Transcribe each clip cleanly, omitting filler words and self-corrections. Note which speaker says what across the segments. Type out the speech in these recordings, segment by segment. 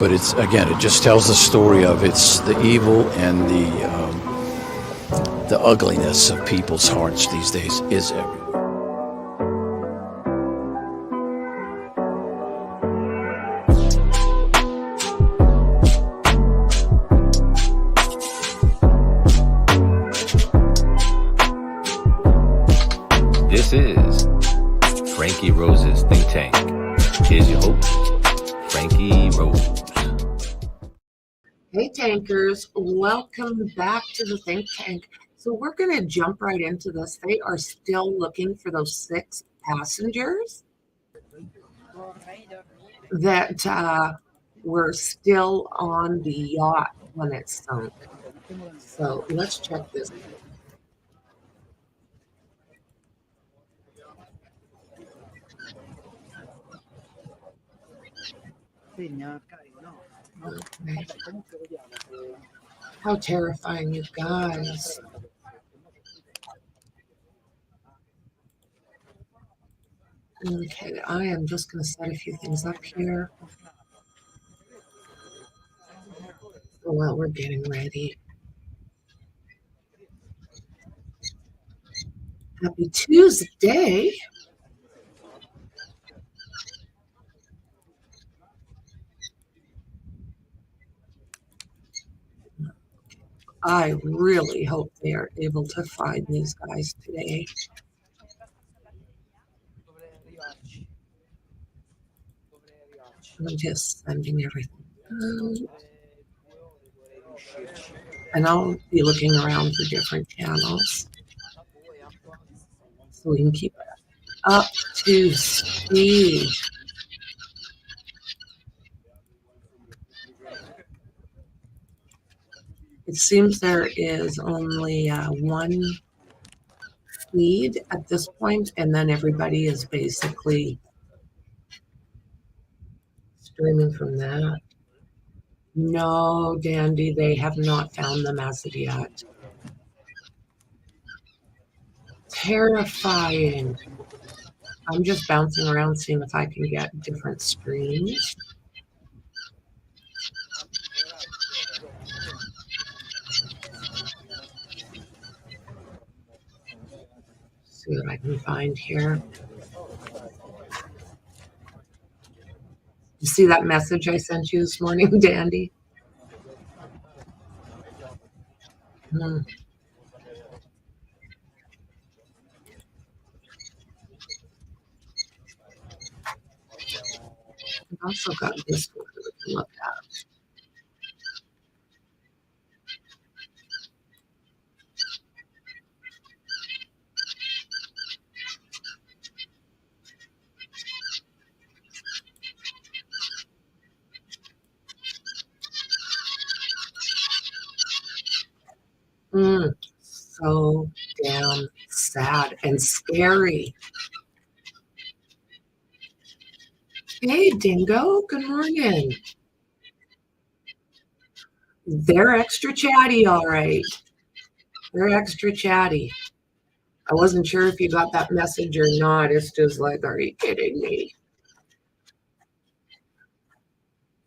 Speaker 1: But it's, again, it just tells the story of it's the evil and the ugliness of people's hearts these days is everywhere.
Speaker 2: This is Franky Rose's Think Tank. Here's your host, Franky Rose.
Speaker 3: Hey tankers, welcome back to the Think Tank. So we're going to jump right into this. They are still looking for those 6 passengers that were still on the yacht when it sunk. So let's check this. Okay. How terrifying, you guys. Okay, I am just going to set a few things up here while we're getting ready. Happy Tuesday. I really hope they are able to find these guys today. I'm just sending everything. And I'll be looking around for different channels so we can keep up to speed. It seems there is only one feed at this point, and then everybody is basically streaming from that. No, Dandy, they have not found them as of yet. Terrifying. I'm just bouncing around seeing if I can get different screens. See what I can find here. You see that message I sent you this morning, Dandy? I've also got this one we can look at. So damn sad and scary. Hey, Dingo, good morning. They're extra chatty, all right. They're extra chatty. I wasn't sure if you got that message or not. It's just like, are you kidding me?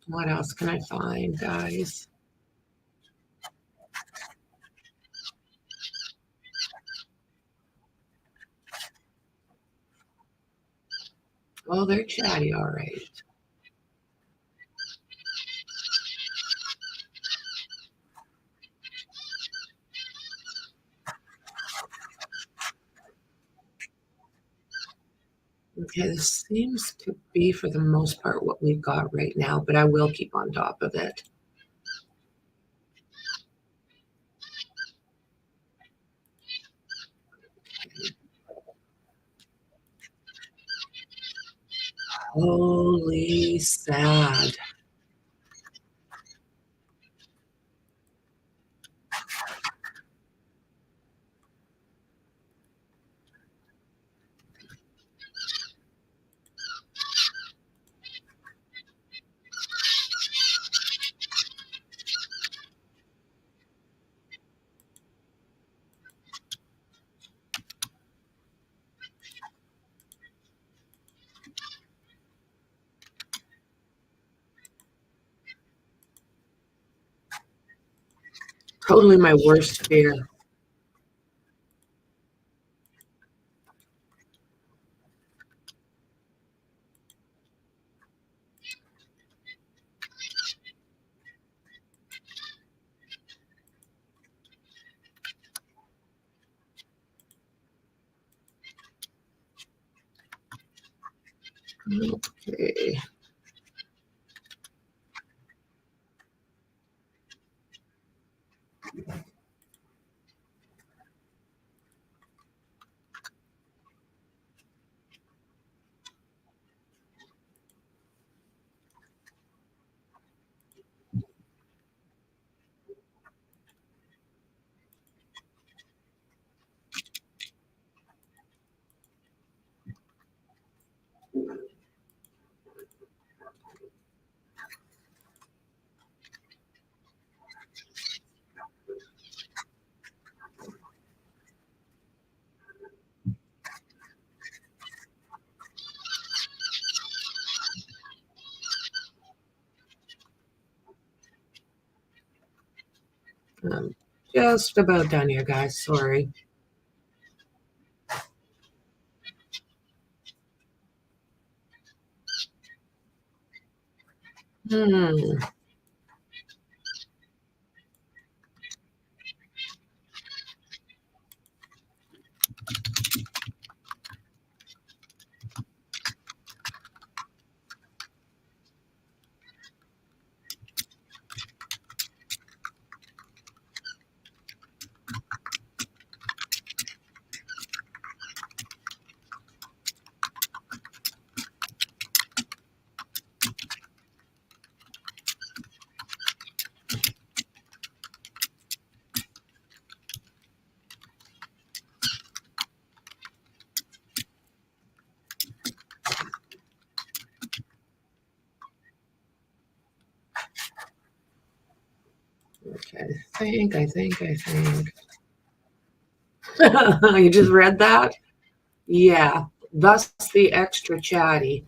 Speaker 3: What else can I find, guys? Oh, they're chatty, all right. Okay, this seems to be, for the most part, what we've got right now, but I will keep on top of it. Holy sad. Totally my worst fear. Okay. I'm just about done here, guys. Sorry. Hmm. Okay. I think. You just read that? Yeah. Thus the extra chatty.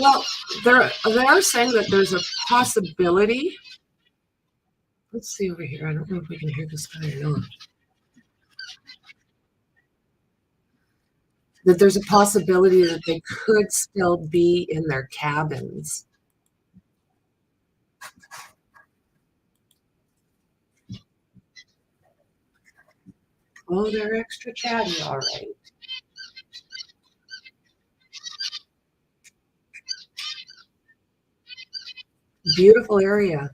Speaker 3: Well, they are saying that there's a possibility. Let's see over here. I don't know if we can hear this guy or not. That there's a possibility that they could still be in their cabins. Oh, they're extra chatty, all right. Beautiful area.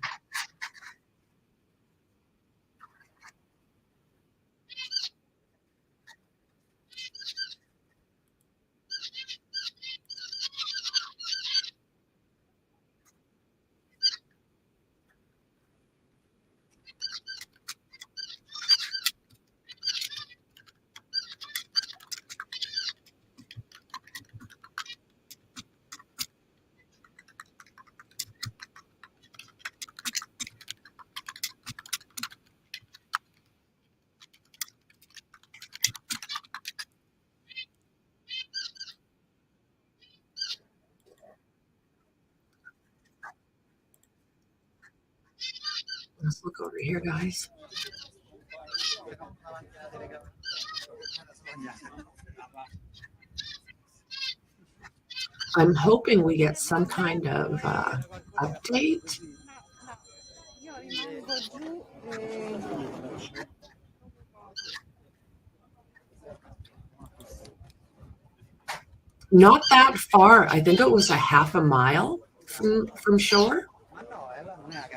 Speaker 3: Let's look over here, guys. I'm hoping we get some kind of update. Not that far. I think it was a half a mile from shore.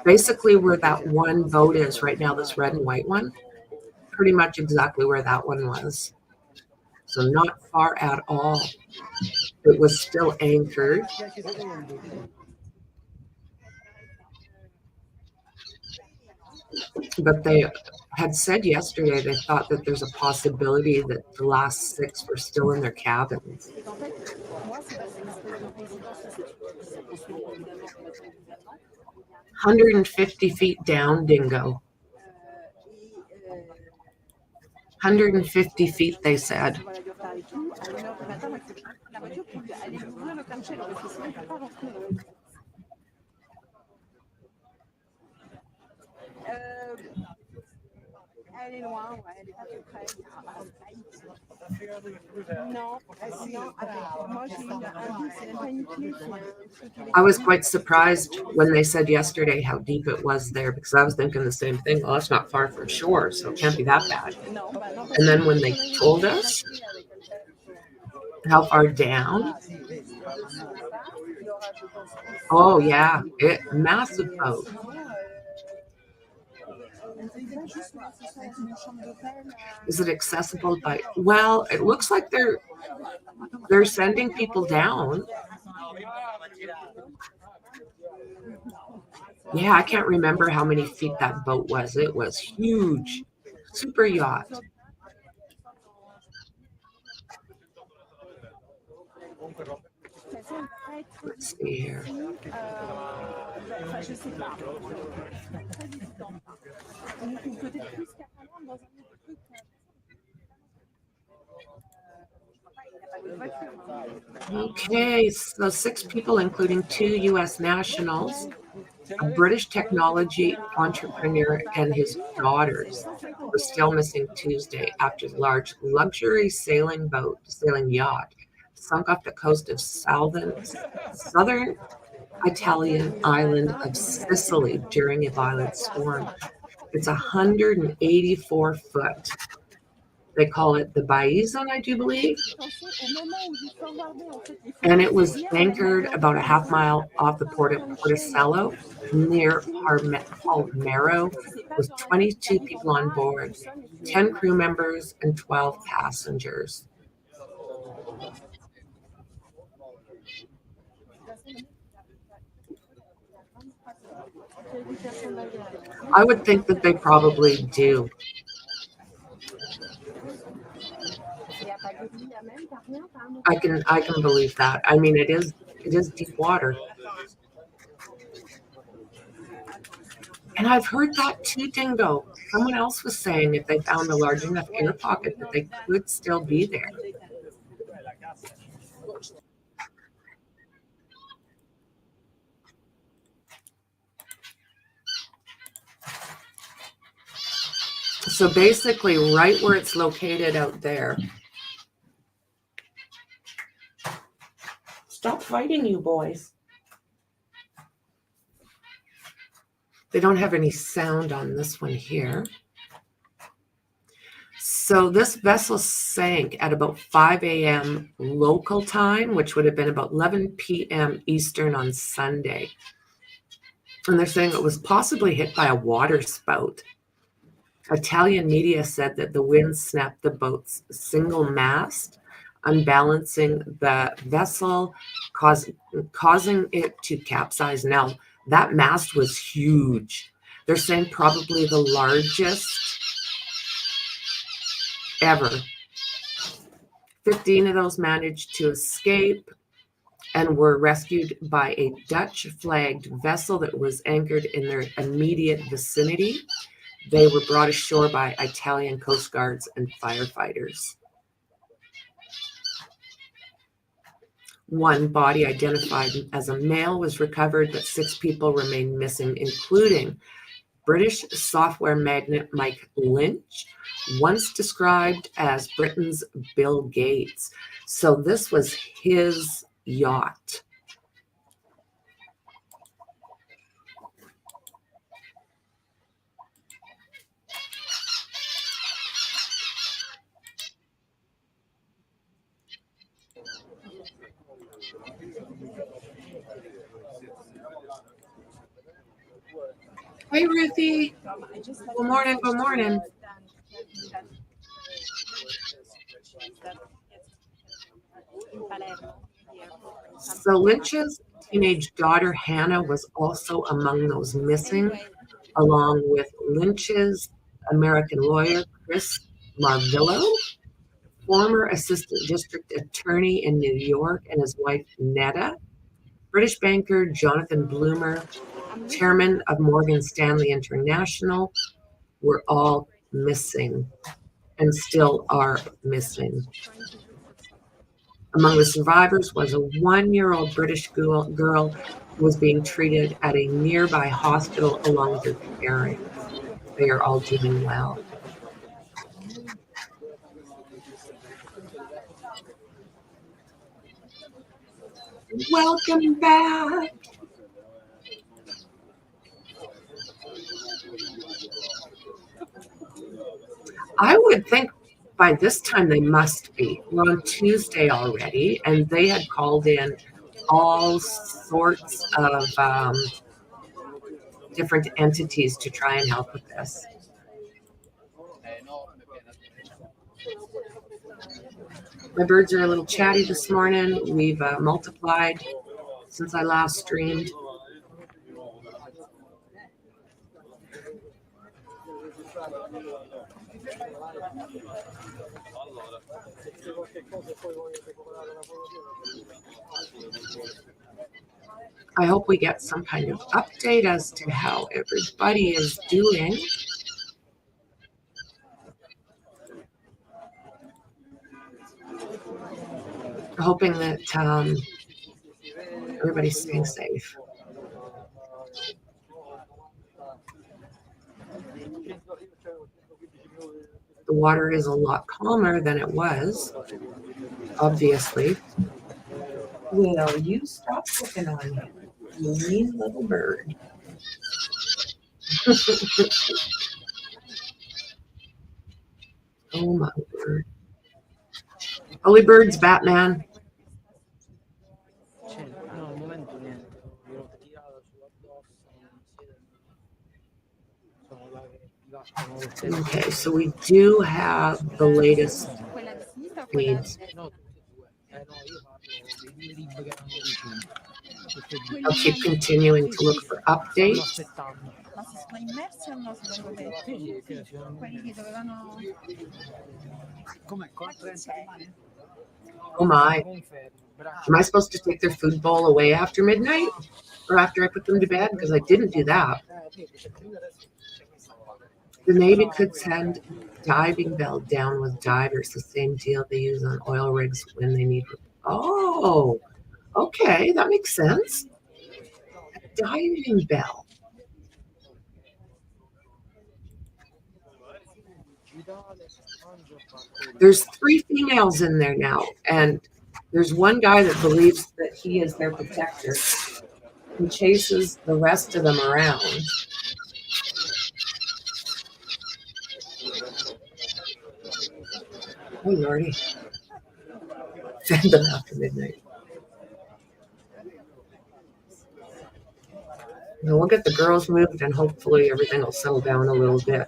Speaker 3: Basically where that one boat is right now, this red and white one. Pretty much exactly where that one was. So not far at all. It was still anchored. But they had said yesterday they thought that there's a possibility that the last 6 were still in their cabins. 150 feet down, Dingo. 150 feet, they said.
Speaker 4: Elle est loin, ouais, elle est pas tout près. Non, sinon, moi j'ai un but, c'est même pas une clé, c'est un truc
Speaker 3: I was quite surprised when they said yesterday how deep it was there because I was thinking the same thing. Well, it's not far from shore, so it can't be that bad.
Speaker 4: Non, bah non,
Speaker 3: And then when they told us how far down, oh yeah, massive boat. Is it accessible by? Well, it looks like they're sending people down. Yeah, I can't remember how many feet that boat was. It was huge. Super yacht. Let's see here. Okay, so 6 people, including 2 U.S. nationals, a British technology entrepreneur and his daughters, were still missing Tuesday after the large luxury sailing yacht sunk off the coast of southern Italian island of Sicily during a violent storm. It's 184 foot. They call it the Baizon, I do believe. And it was anchored about a half mile off the port of Porticello near Palmero with 22 people on board, 10 crew members, and 12 passengers. I would think that they probably do. I can believe that. I mean, it is deep water. And I've heard that too, Dingo. Someone else was saying if they found a large enough air pocket that they could still be there. So basically, right where it's located out there. Stop fighting, you boys. They don't have any sound on this one here. So this vessel sank at about 5 a.m. local time, which would have been about 11 p.m. Eastern on Sunday. And they're saying it was possibly hit by a water spout. Italian media said that the wind snapped the boat's single mast, unbalancing the vessel, causing it to capsize. Now, that mast was huge. They're saying probably the largest ever. 15 of those managed to escape and were rescued by a Dutch-flagged vessel that was anchored in their immediate vicinity. They were brought ashore by Italian Coast Guards and firefighters. One body identified as a male was recovered, but 6 people remain missing, including British software magnate Mike Lynch, once described as Britain's Bill Gates. So this was his yacht. Hey, Ruthie. Good morning. Good morning. So Lynch's teenage daughter, Hannah, was also among those missing, along with Lynch's American lawyer, Chris Marvillo, former assistant district attorney in New York, and his wife, Netta, British banker Jonathan Bloomer, chairman of Morgan Stanley International, were all missing and still are missing. Among the survivors was a 1-year-old British girl who was being treated at a nearby hospital along with her parents. they are all doing well. Welcome back. I would think by this time they must be. We're on Tuesday already, and they had called in all sorts of different entities to try and help with this. My birds are a little chatty this morning. We've multiplied since I last streamed. I hope we get some kind of update as to how everybody is doing. Hoping that everybody's staying safe. The water is a lot calmer than it was, obviously. Will you stop looking on me, you mean little bird? Oh my word. Early birds, Batman. Okay, so we do have the latest feeds. I'll keep continuing to look for updates.
Speaker 4: Ma si sono immersi o no secondo te? Quelli che dovevano...
Speaker 3: Oh my. Am I supposed to take their food bowl away after midnight? Or after I put them to bed? Because I didn't do that. The Navy could send diving bell down with divers, the same deal they use on oil rigs when they need... Oh, okay, that makes sense. A diving bell. There's 3 females in there now, and there's one guy that believes that he is their protector. He chases the rest of them around. Oh, Lordy. Send them after midnight. Now we'll get the girls moved, and hopefully everything will settle down a little bit.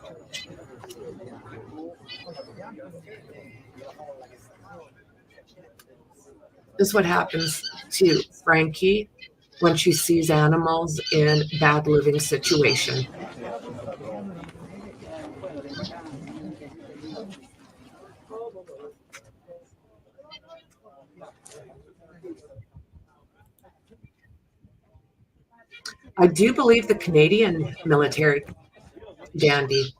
Speaker 3: This is what happens to Franky when she sees animals in bad living situation. I do believe the Canadian military dandy,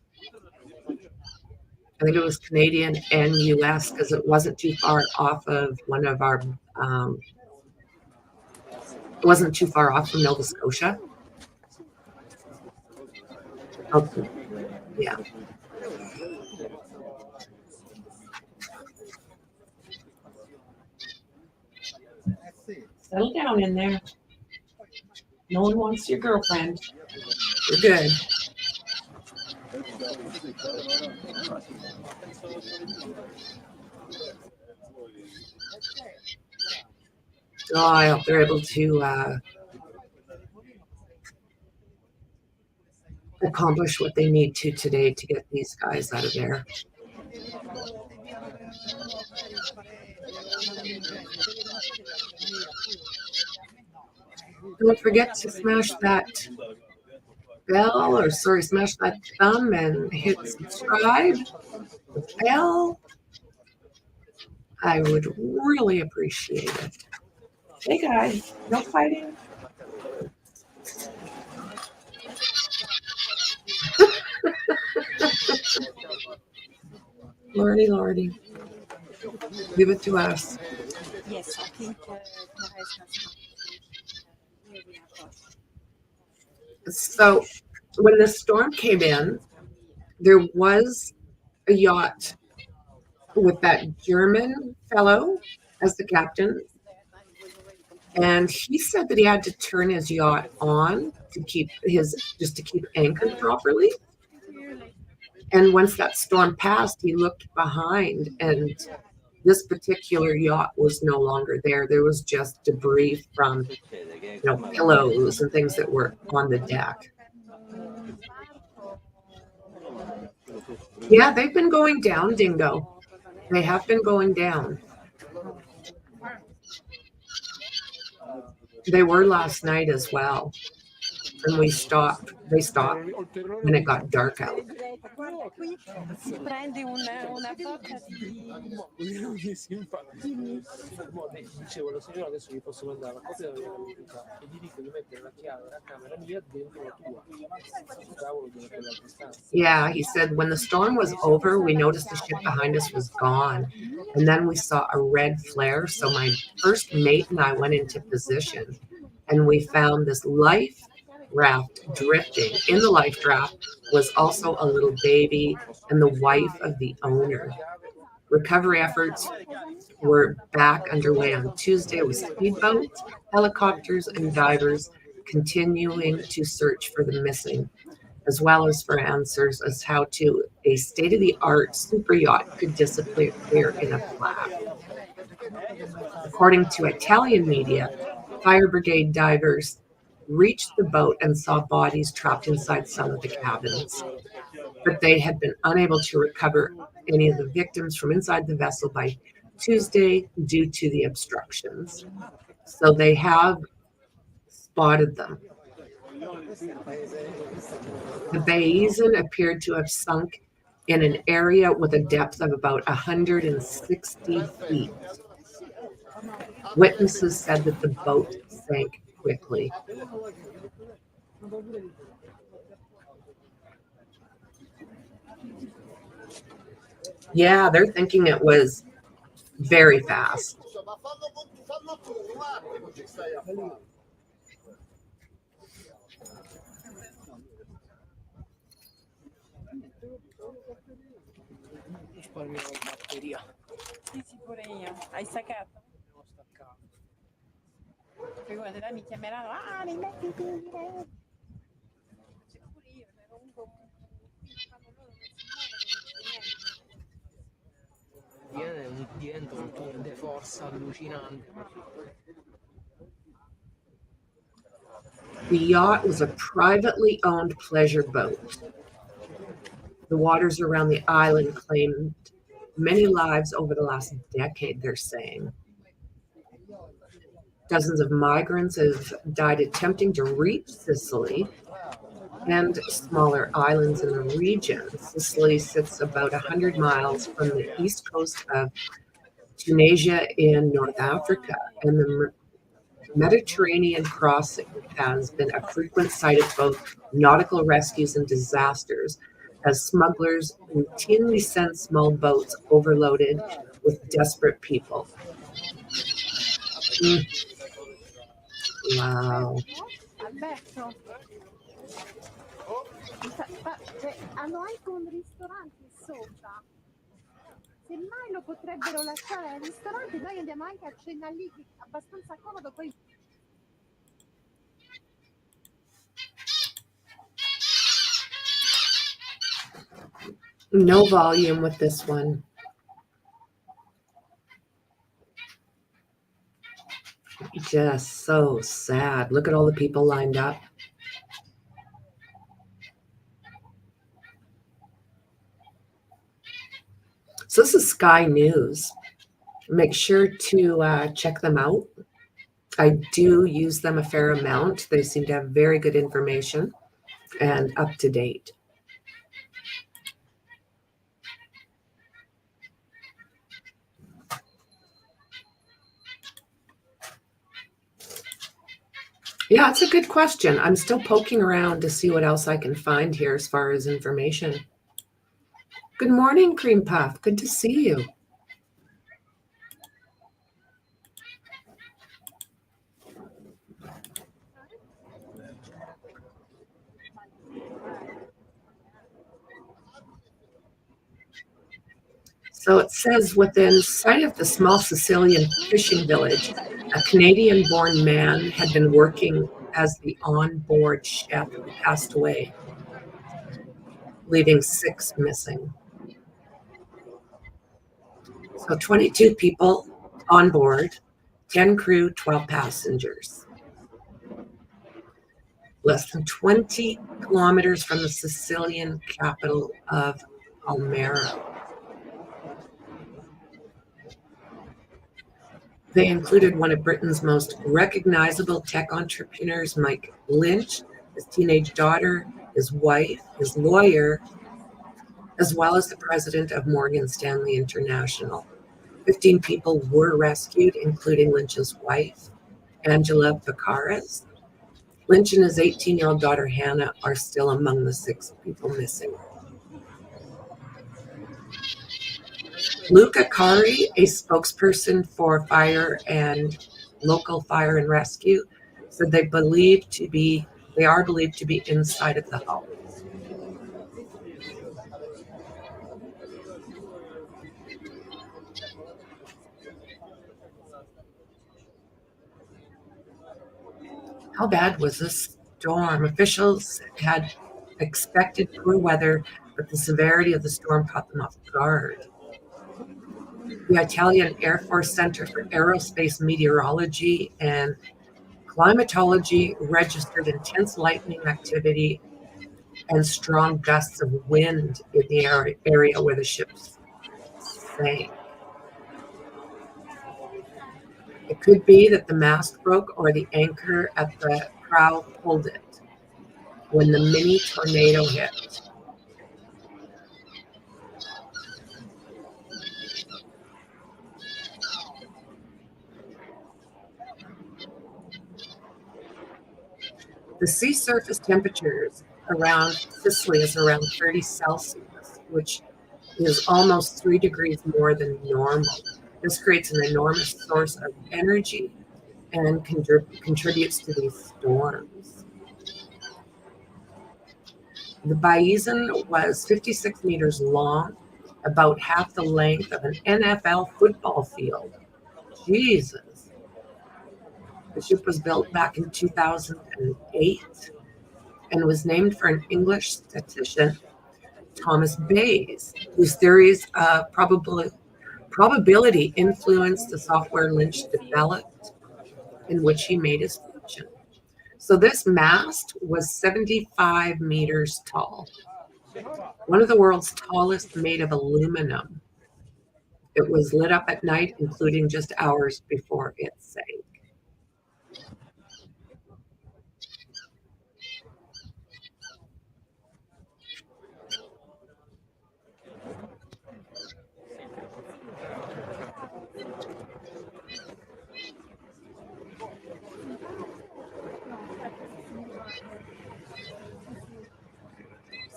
Speaker 3: I think it was Canadian and US, because it wasn't too far off of one of our, it wasn't too far off from Nova Scotia. Okay. Yeah. Settle down in there. No one wants your girlfriend. You're good. Oh, I hope they're able to accomplish what they need to today to get these guys out of there. Don't forget to smash that bell, or sorry, smash that thumb and hit subscribe. The bell. I would really appreciate it. Hey guys, no fighting. Lordy, Lordy. Leave it to us.
Speaker 4: Yes, I think
Speaker 3: So when the storm came in, There was a yacht with that German fellow as the captain, and he said that he had to turn his yacht on to keep anchored properly. And once that storm passed, he looked behind, and this particular yacht was no longer there. There was just debris from, pillows and things that were on the deck. Yeah, they've been going down, Dingo. They have been going down. They were last night as well. And they stopped when it got dark out.
Speaker 4: Qui si prende una botta di...
Speaker 5: Dicevo, la signora adesso gli posso mandare la copia della verifica e gli dico di mettere la chiave della camera mia dentro la tua. Cavolo di quella distanza.
Speaker 3: Yeah, he said when the storm was over, we noticed the ship behind us was gone. And then we saw a red flare. So my first mate and I went into position, and we found this life raft drifting. In the life raft was also a little baby and the wife of the owner. Recovery efforts were back underway on Tuesday with speedboats, helicopters, and divers continuing to search for the missing, as well as for answers as how to a state-of-the-art super yacht could disappear in a flash. According to Italian media, fire brigade divers reached the boat and saw bodies trapped inside some of the cabins, but they had been unable to recover any of the victims from inside the vessel by Tuesday due to the obstructions. So they have spotted them. The Baezen appeared to have sunk in an area with a depth of about 160 feet. Witnesses said that the boat sank quickly. Yeah, they're thinking it was very fast.
Speaker 4: Sì, sì, pure io. Hai staccato? Figurati, dai, mi chiameranno. Ah, rimettiti in diretta. C'è pure io, cioè comunque quando loro non si muovono,
Speaker 5: Diventa un tour de force allucinante.
Speaker 3: The yacht was a privately owned pleasure boat. The waters around the island claimed many lives over the last decade, they're saying. Dozens of migrants have died attempting to reach Sicily and smaller islands in the region. Sicily sits about 100 miles from the east coast of Tunisia in North Africa, and the Mediterranean crossing has been a frequent site of both nautical rescues and disasters, as smugglers routinely send small boats overloaded with desperate people. Wow.
Speaker 4: Alberto, hanno anche un ristorante sopra. Semmai lo potrebbero lasciare al ristorante, noi andiamo anche a cena lì, che è abbastanza comodo, poi.
Speaker 3: No volume with this one. Just so sad. Look at all the people lined up. So this is Sky News. Make sure to check them out. I do use them a fair amount. They seem to have very good information and up to date. Yeah, it's a good question. I'm still poking around to see what else I can find here as far as information. Good morning, Cream Puff. Good to see you. So it says within sight of the small Sicilian fishing village, a Canadian-born man had been working as the on-board chef who passed away, leaving 6 missing. So 22 people on board, 10 crew, 12 passengers. Less than 20 kilometers from the Sicilian capital of Almero. They included one of Britain's most recognizable tech entrepreneurs, Mike Lynch, his teenage daughter, his wife, his lawyer, as well as the president of Morgan Stanley International. 15 people were rescued, including Lynch's wife, Angela Vacaras. Lynch and his 18-year-old daughter, Hannah, are still among the 6 people missing. Luca Cari, a spokesperson for local fire and rescue, said they are believed to be inside of the hull. How bad was this storm? Officials had expected poor weather, but the severity of the storm caught them off guard. The Italian Air Force Center for Aerospace Meteorology and Climatology registered intense lightning activity and strong gusts of wind in the area where the ships sank. It could be that the mast broke or the anchor at the prow pulled it when the mini tornado hit. The sea surface temperatures around Sicily is around 30 Celsius, which is almost 3 degrees more than normal. This creates an enormous source of energy and contributes to these storms. The Bison was 56 meters long, about half the length of an NFL football field. Jesus. The ship was built back in 2008 and was named for an English statistician, Thomas Bayes, whose theories of probability influenced the software Lynch developed, in which he made his fortune. So this mast was 75 meters tall, one of the world's tallest, made of aluminum. It was lit up at night, including just hours before it sank.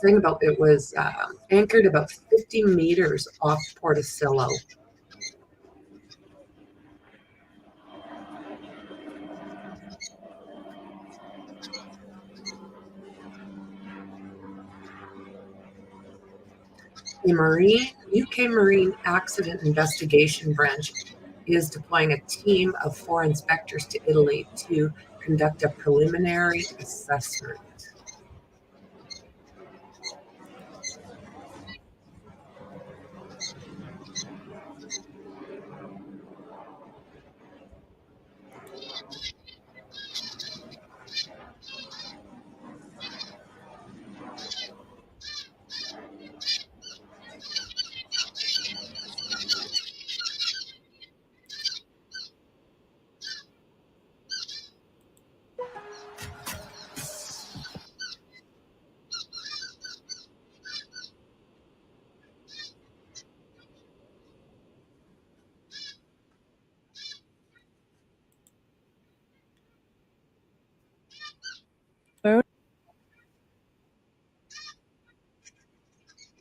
Speaker 3: Saying about it was anchored about 50 meters off Porticillo. The UK Marine Accident Investigation Branch is deploying a team of 4 inspectors to Italy to conduct a preliminary assessment.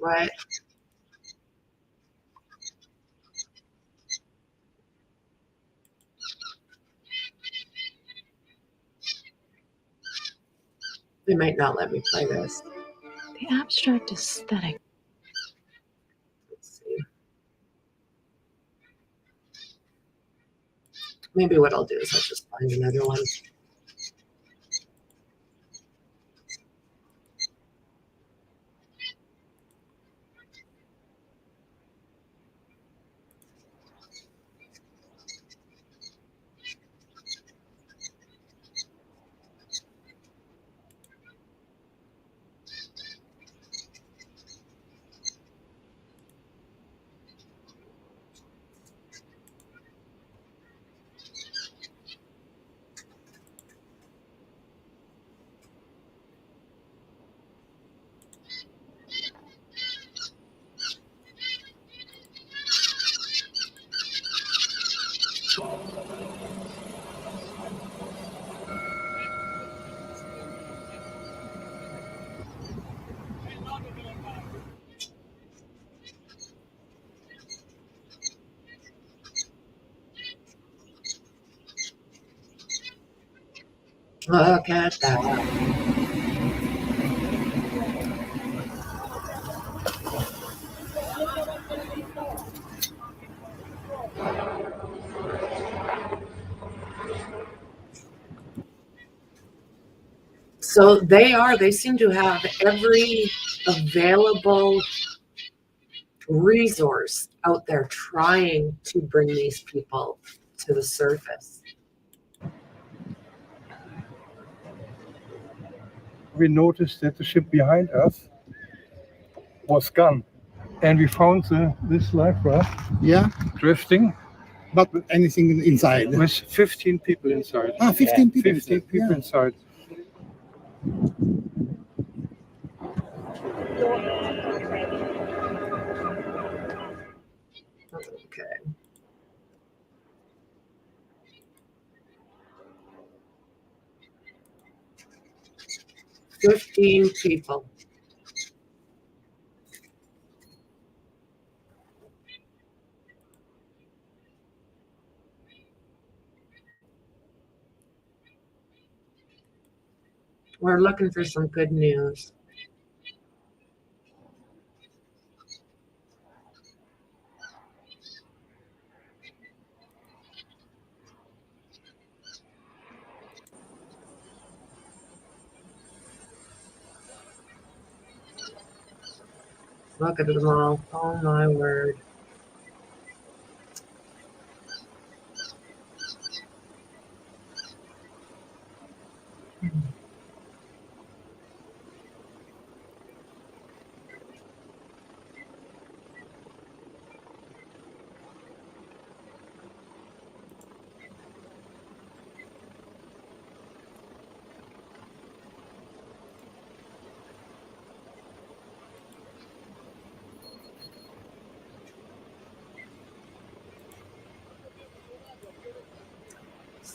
Speaker 3: What? They might not let me play this.
Speaker 6: The abstract aesthetic.
Speaker 3: Let's see. Maybe what I'll do is I'll just find another one. Look at that. So they seem to have every available resource out there trying to bring these people to the surface.
Speaker 6: We noticed that the ship behind us was gone. And we found this life raft
Speaker 7: Yeah,
Speaker 6: drifting
Speaker 7: but anything inside?
Speaker 6: with 15 people inside.
Speaker 7: 15 people.
Speaker 6: 15 people
Speaker 7: Yeah.
Speaker 6: inside.
Speaker 3: Okay. "15 people. We're looking for some good news. Look at them all. Oh my word.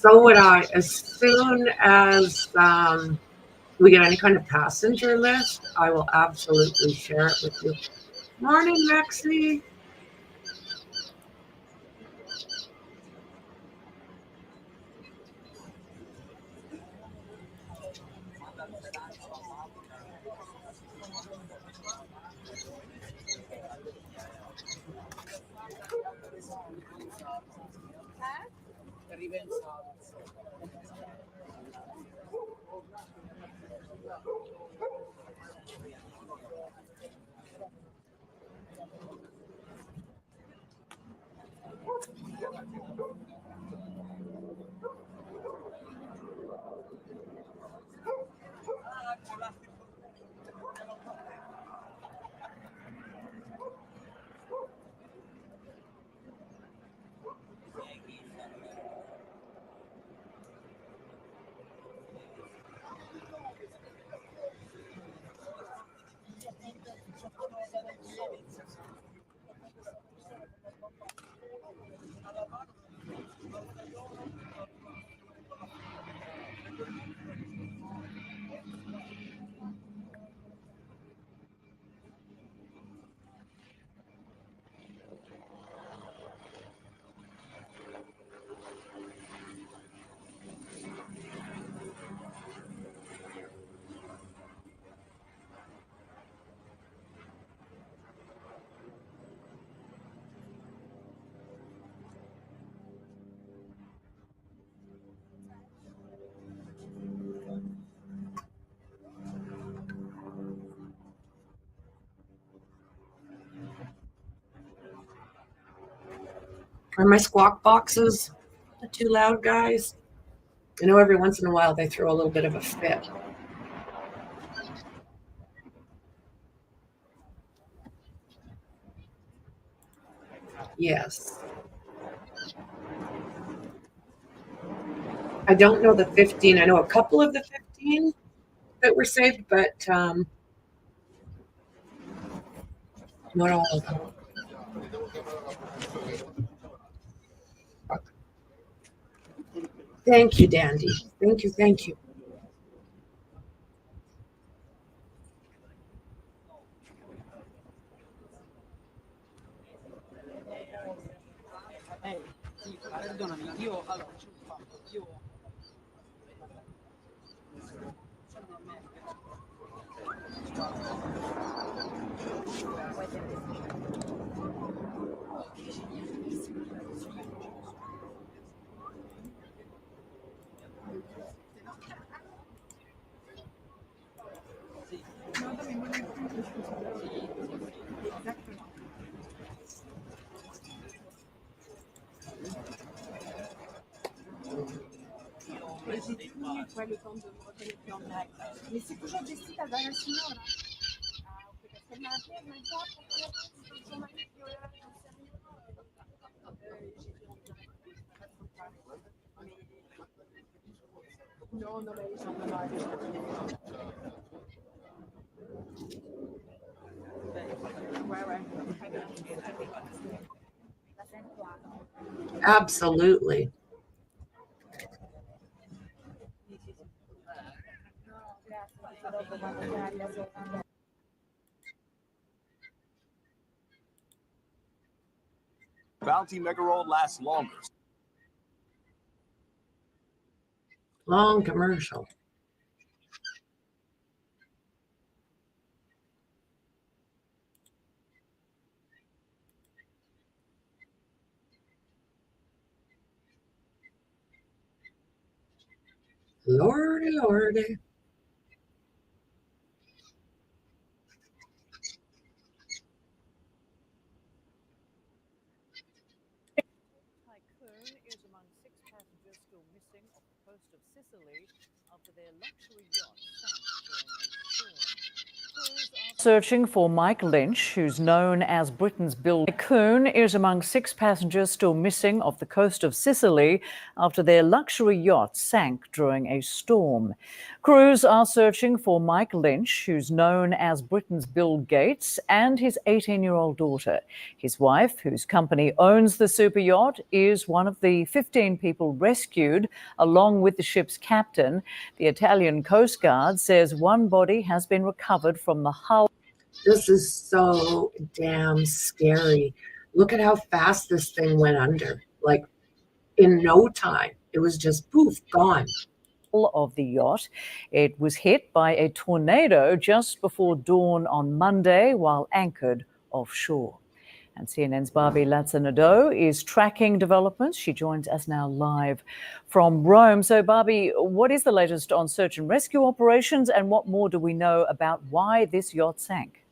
Speaker 3: So would I, as soon as we get any kind of passenger list, I will absolutely share it with you. Morning, Lexi. Are my squawk boxes too loud, guys? I know every once in a while they throw a little bit of a fit. Yes. I don't know the 15. I know a couple of the 15 that were saved, but not all of them. Thank you, Dandy. Thank you, thank you.
Speaker 4: quelli con delle pionne. Mi si può gestita da una signora? Ah, ok, perché la prima già no, non le diciamo mai.
Speaker 3: Absolutely.
Speaker 8: Bounty Mega Roll lasts longer.
Speaker 3: Long commercial. Lordy, lordy.
Speaker 9: Tycoon is among 6 passengers still missing off the coast of Sicily after their luxury yacht sank during a storm. Crews are searching for Mike Lynch, who's known as Britain's Bill. Tycoon is among 6 passengers still missing off the coast of Sicily after their luxury yacht sank during a storm. Crews are searching for Mike Lynch, who's known as Britain's Bill Gates, and his 18-year-old daughter. His wife, whose company owns the super yacht, is one of the 15 people rescued, along with the ship's captain. The Italian Coast Guard says one body has been recovered from the hull.
Speaker 3: This is so damn scary. Look at how fast this thing went under. Like, in no time, it was just poof, gone.
Speaker 9: Of the yacht. It was hit by a tornado just before dawn on Monday while anchored offshore. And CNN's Barbie Lazzanado is tracking developments. She joins us now live from Rome. So, Barbie, what is the latest on search and rescue operations, and what more do we know about why this yacht sank?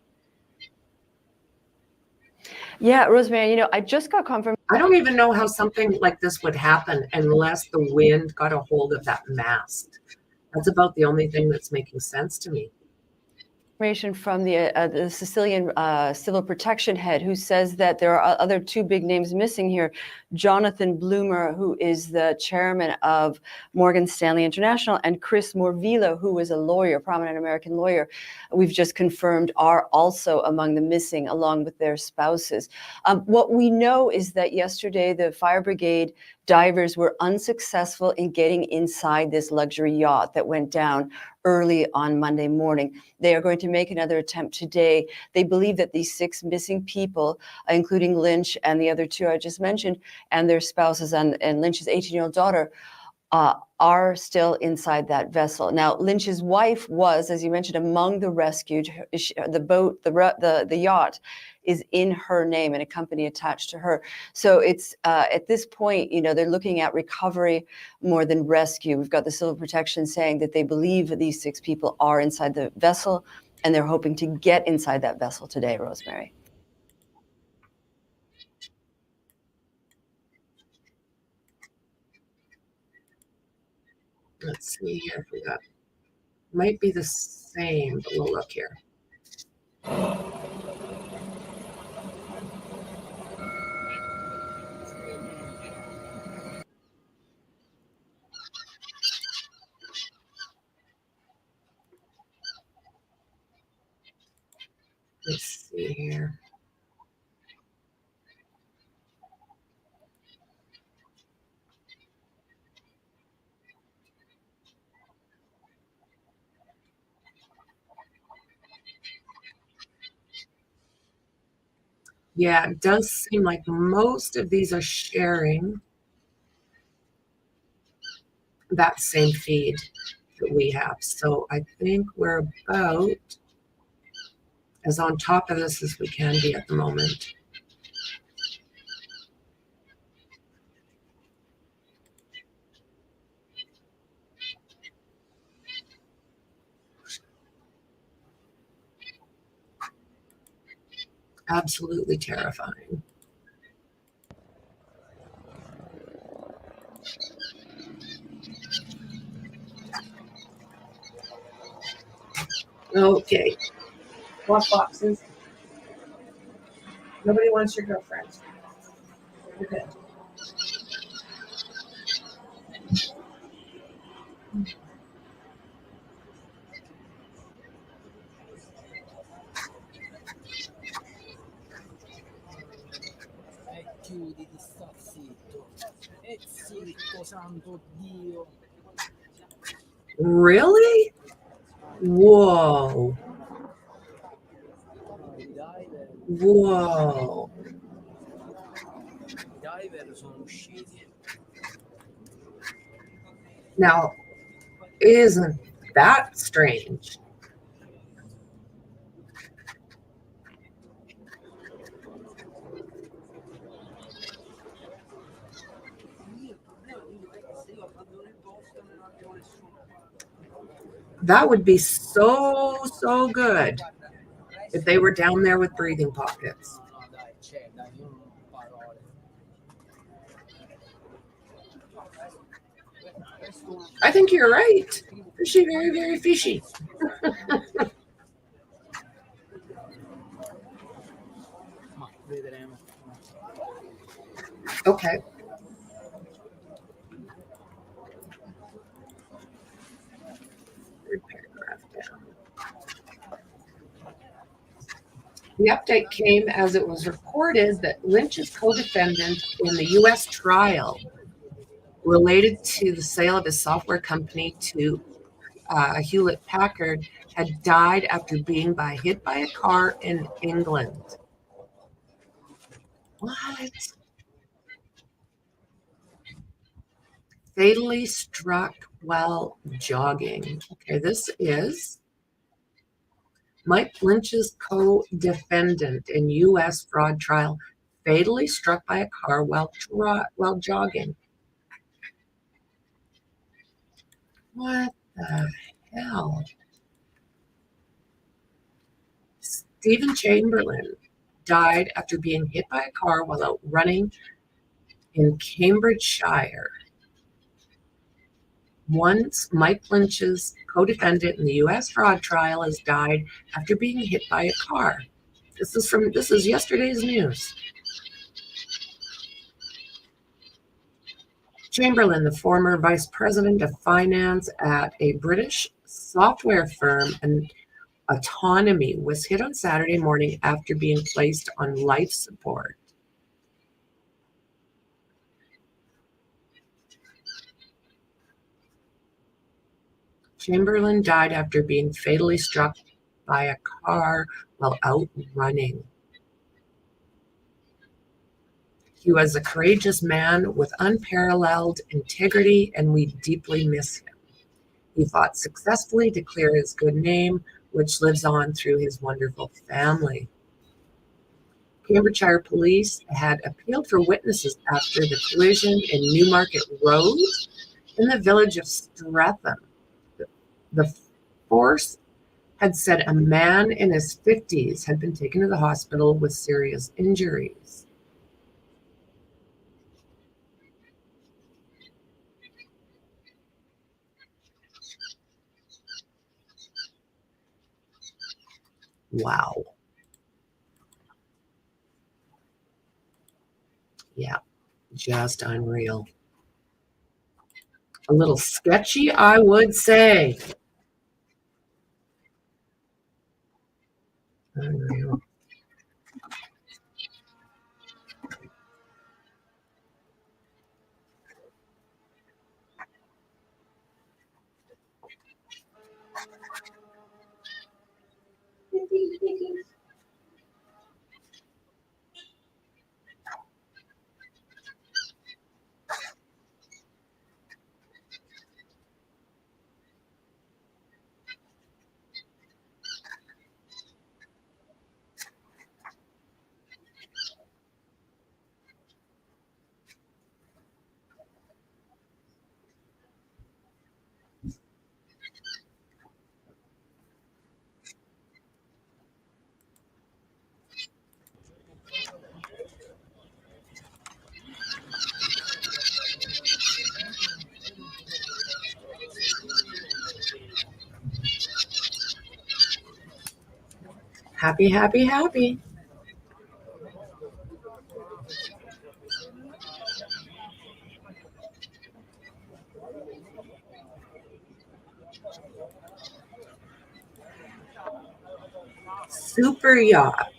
Speaker 10: Yeah, Rosemary, you know, I just got confirmation.
Speaker 3: I don't even know how something like this would happen unless the wind got a hold of that mast. That's about the only thing that's making sense to me.
Speaker 10: From the Sicilian civil protection head, who says that there are other 2 big names missing here. Jonathan Bloomer, who is the chairman of Morgan Stanley International, and Chris Morvillo, who is a lawyer, prominent American lawyer, we've just confirmed are also among the missing, along with their spouses. What we know is that yesterday the fire brigade divers were unsuccessful in getting inside this luxury yacht that went down early on Monday morning. They are going to make another attempt today. They believe that these 6 missing people, including Lynch and the other 2 I just mentioned, and their spouses and Lynch's 18-year-old daughter, are still inside that vessel. Now, Lynch's wife was, as you mentioned, among the rescued. The boat, the yacht, is in her name and a company attached to her. So it's at this point, you know, they're looking at recovery more than rescue. We've got the civil protection saying that they believe that these 6 people are inside the vessel, and they're hoping to get inside that vessel today, Rosemary.
Speaker 3: Let's see here if we got, might be the same, but we'll look here. Let's see here. Yeah, it does seem like most of these are sharing that same feed that we have. So I think we're about as on top of this as we can be at the moment. Absolutely terrifying. Okay. What boxes? Nobody wants your girlfriend. You're good.
Speaker 5: Chiuditi, sta zitto. Zitto, santo Dio.
Speaker 3: Really? Whoa. Whoa.
Speaker 5: I diver sono usciti.
Speaker 3: Now, isn't that strange? That would be so, so good if they were down there with breathing pockets. I think you're right. Fishy, very, very fishy. Okay. Third paragraph down. The update came as it was reported that Lynch's co-defendant in the U.S. trial related to the sale of his software company to Hewlett-Packard had died after being hit by a car in England. What? Fatally struck while jogging. Okay, this is Mike Lynch's co-defendant in U.S. fraud trial, fatally struck by a car while jogging. What the hell? Stephen Chamberlain died after being hit by a car while out running in Cambridgeshire. Once Mike Lynch's co-defendant in the U.S. fraud trial has died after being hit by a car. This is yesterday's news. Chamberlain, the former vice president of finance at a British software firm and Autonomy, was hit on Saturday morning after being placed on life support. Chamberlain died after being fatally struck by a car while out running. He was a courageous man with unparalleled integrity, and we deeply miss him. He fought successfully to clear his good name, which lives on through his wonderful family. Cambridgeshire police had appealed for witnesses after the collision in Newmarket Road in the village of Streatham. The force had said a man in his 50s had been taken to the hospital with serious injuries. Wow. Yeah, just unreal. A little sketchy, I would say. Unreal. Happy, happy, happy. Super yacht.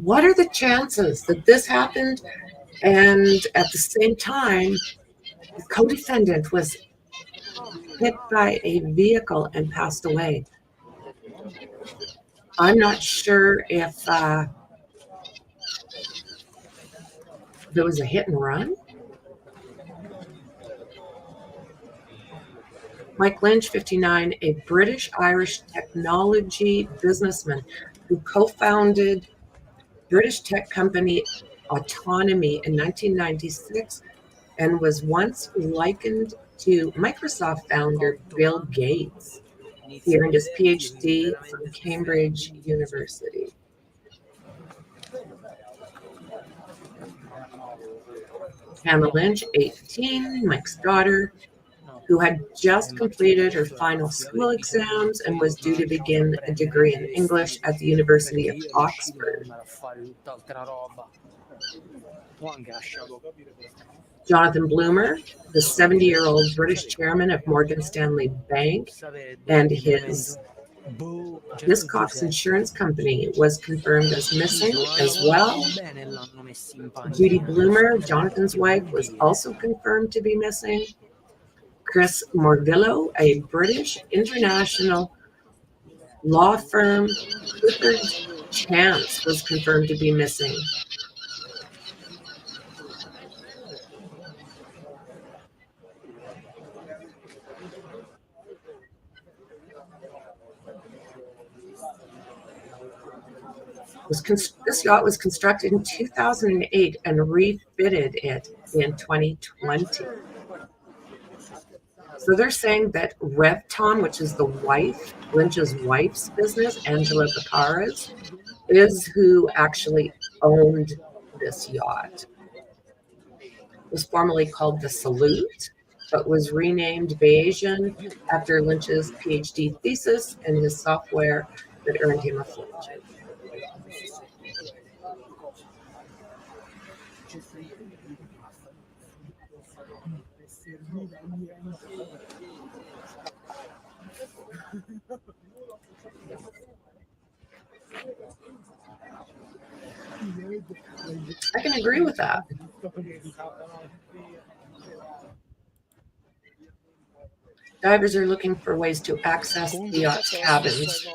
Speaker 3: What are the chances that this happened and at the same time the co-defendant was hit by a vehicle and passed away? I'm not sure if there was a hit and run. Mike Lynch, 59, a British-Irish technology businessman who co-founded British tech company Autonomy in 1996 and was once likened to Microsoft founder Bill Gates. He earned his PhD from Cambridge University. Hannah Lynch, 18, Mike's daughter, who had just completed her final school exams and was due to begin a degree in English at the University of Oxford. Jonathan Bloomer, the 70-year-old British chairman of Morgan Stanley Bank, and his Hiscox Insurance Company was confirmed as missing as well. Judy Bloomer, Jonathan's wife, was also confirmed to be missing. Chris Morvillo, a British international law firm, Clifford Chance, was confirmed to be missing. This yacht was constructed in 2008 and refitted it in 2020. So they're saying that Rev Tom, which is the wife, Lynch's wife's business, Angela Baccaras, is who actually owned this yacht. It was formerly called the Salute, but was renamed Bayesian after Lynch's PhD thesis and his software that earned him a fortune. I can agree with that. Divers are looking for ways to access the yacht's cabins,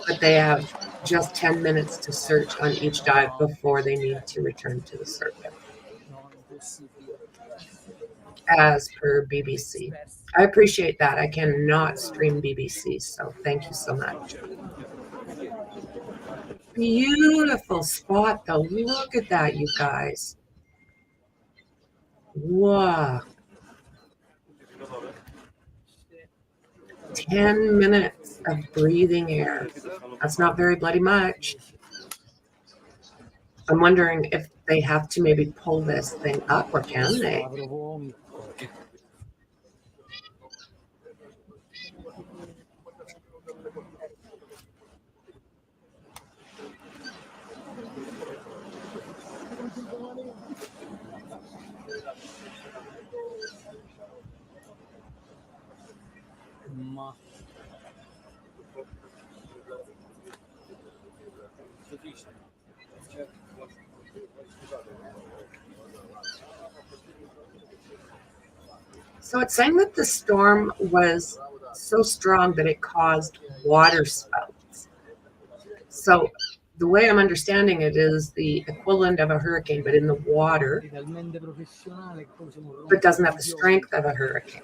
Speaker 3: but they have just 10 minutes to search on each dive before they need to return to the surface, as per BBC. I appreciate that. I cannot stream BBC, so thank you so much. Beautiful spot, though. Look at that, you guys. Wow. 10 minutes of breathing air. That's not very bloody much. I'm wondering if they have to maybe pull this thing up, or can they? So it's saying that the storm was so strong that it caused water spouts. So the way I'm understanding it is the equivalent of a hurricane, but in the water, but doesn't have the strength of a hurricane.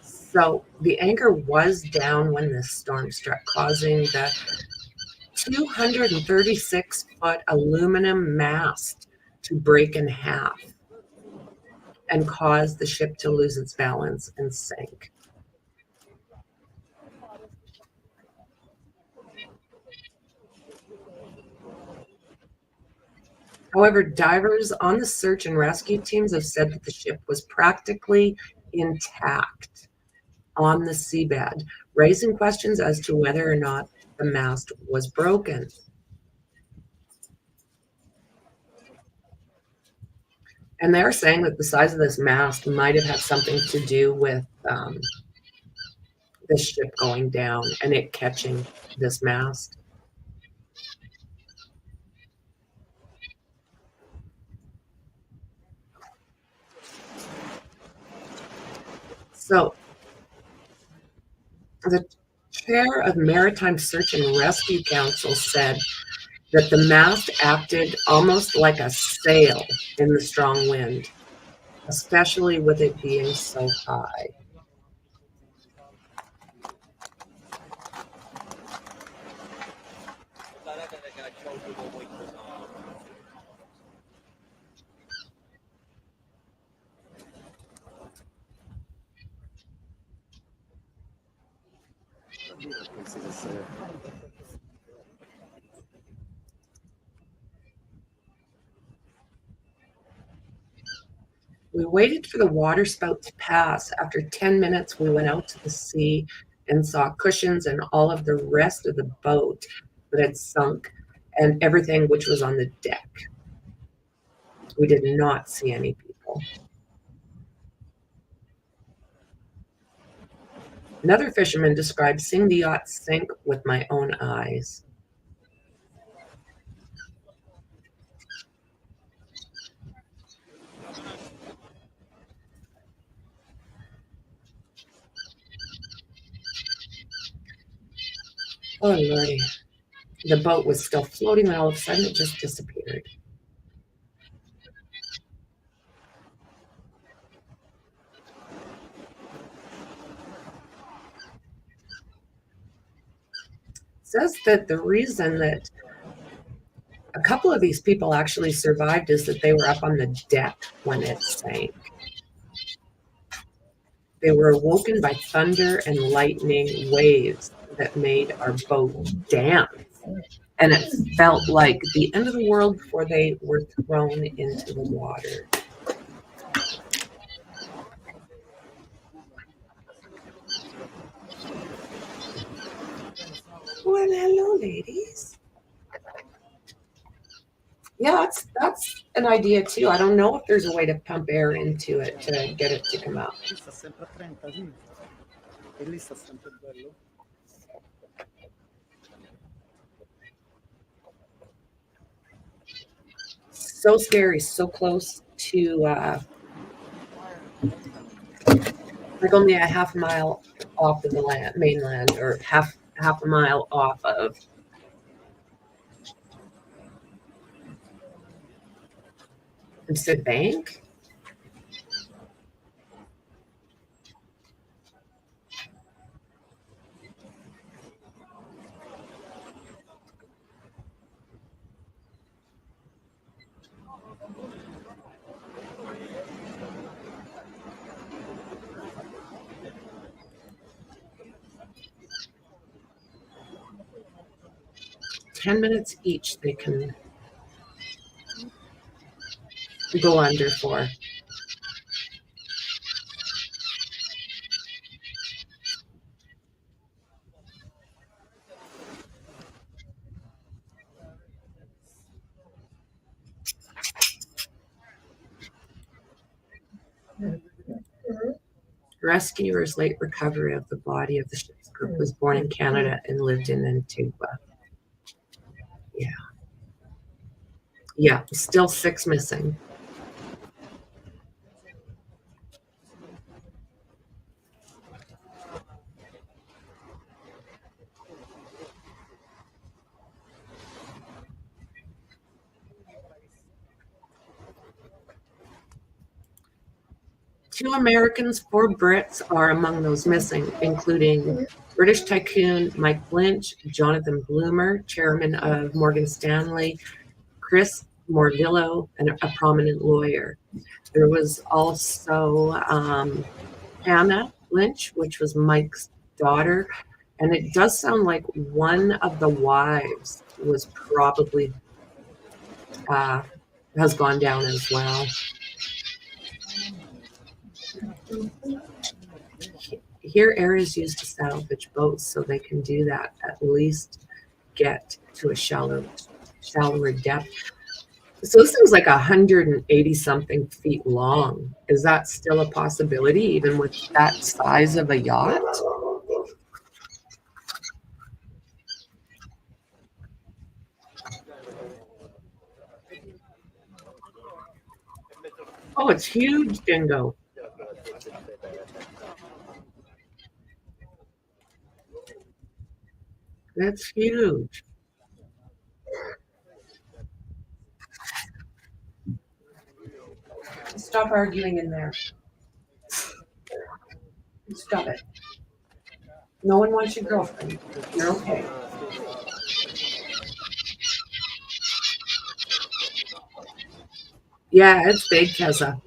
Speaker 3: So the anchor was down when this storm struck, causing the 236-foot aluminum mast to break in half and cause the ship to lose its balance and sink. However, divers on the search and rescue teams have said that the ship was practically intact on the seabed, raising questions as to whether or not the mast was broken. And they're saying that the size of this mast might have had something to do with the ship going down and it catching this mast. So the chair of Maritime Search and Rescue Council said that the mast acted almost like a sail in the strong wind, especially with it being so high. We waited for the water spout to pass. After 10 minutes, we went out to the sea and saw cushions and all of the rest of the boat that had sunk and everything which was on the deck. We did not see any people. Another fisherman described seeing the yacht sink with my own eyes. Oh, Lordy. The boat was still floating, and all of a sudden it just disappeared. It says that the reason that a couple of these people actually survived is that they were up on the deck when it sank. They were awoken by thunder and lightning waves that made our boat dance. And it felt like the end of the world before they were thrown into the water. Well, hello, ladies. Yeah, that's an idea too. I don't know if there's a way to pump air into it to get it to come out. So scary, so close to like only a half mile off of the mainland, or half a mile off of. The bank. 10 minutes each they can go under for. Rescuers' late recovery of the body of the ship's crew was born in Canada and lived in Antigua. Yeah. Yeah, still 6 missing. Two Americans, 4 Brits are among those missing, including British tycoon Mike Lynch, Jonathan Bloomer, chairman of Morgan Stanley, Chris Morvillo, and a prominent lawyer. There was also Hannah Lynch, which was Mike's daughter, and it does sound like one of the wives was probably has gone down as well. Here, air is used to salvage boats, so they can do that, at least get to a shallower depth. So this thing's like 180 something feet long. Is that still a possibility, even with that size of a yacht? Oh, it's huge, Dingo. That's huge. Stop arguing in there. Stop it. No one wants your girlfriend. You're okay. Yeah, it's big, Keza.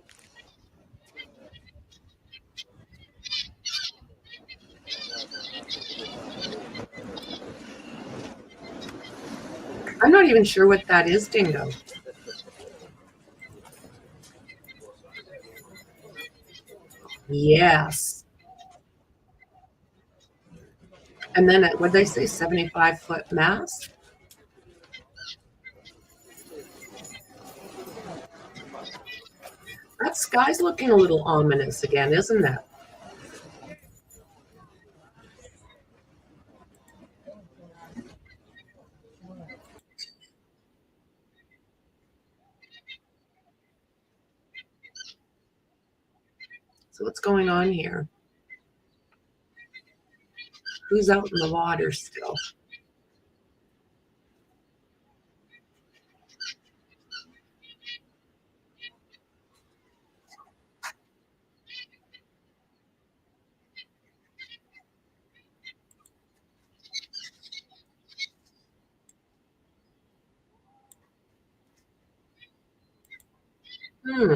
Speaker 3: I'm not even sure what that is, Dingo. Yes. And then, what did they say, 75-foot mast? That sky's looking a little ominous again, isn't that? So what's going on here? Who's out in the water still? Hmm.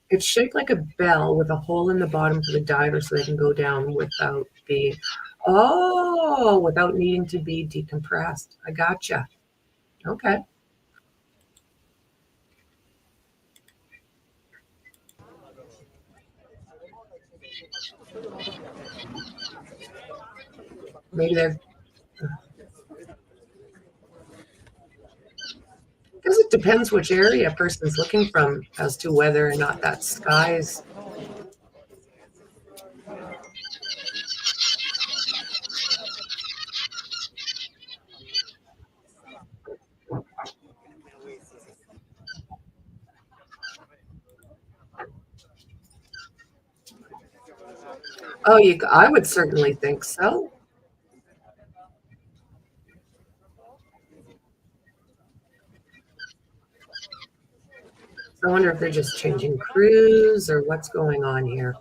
Speaker 3: It's shaped like a bell with a hole in the bottom for the diver so they can go down without without needing to be decompressed. I gotcha. Okay. Maybe they're, because it depends which area a person's looking from as to whether or not that sky's. Oh, I would certainly think so. I wonder if they're just changing crews or what's going on here.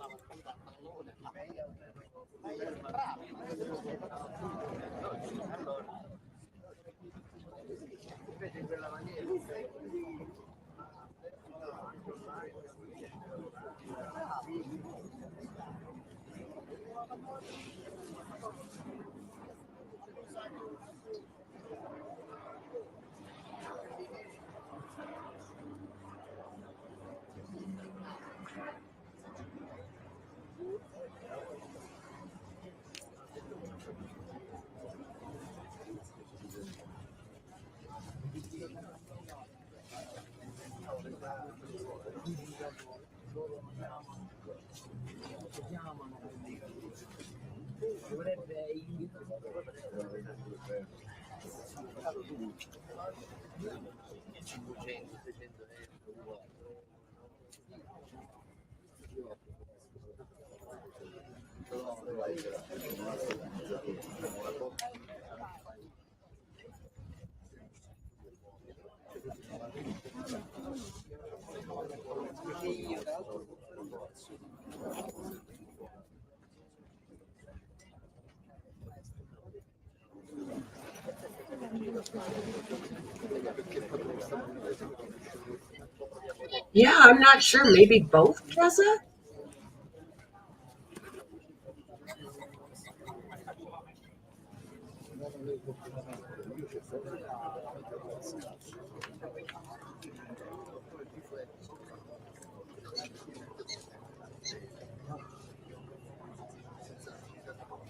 Speaker 3: Yeah, I'm not sure. Maybe both, Keza?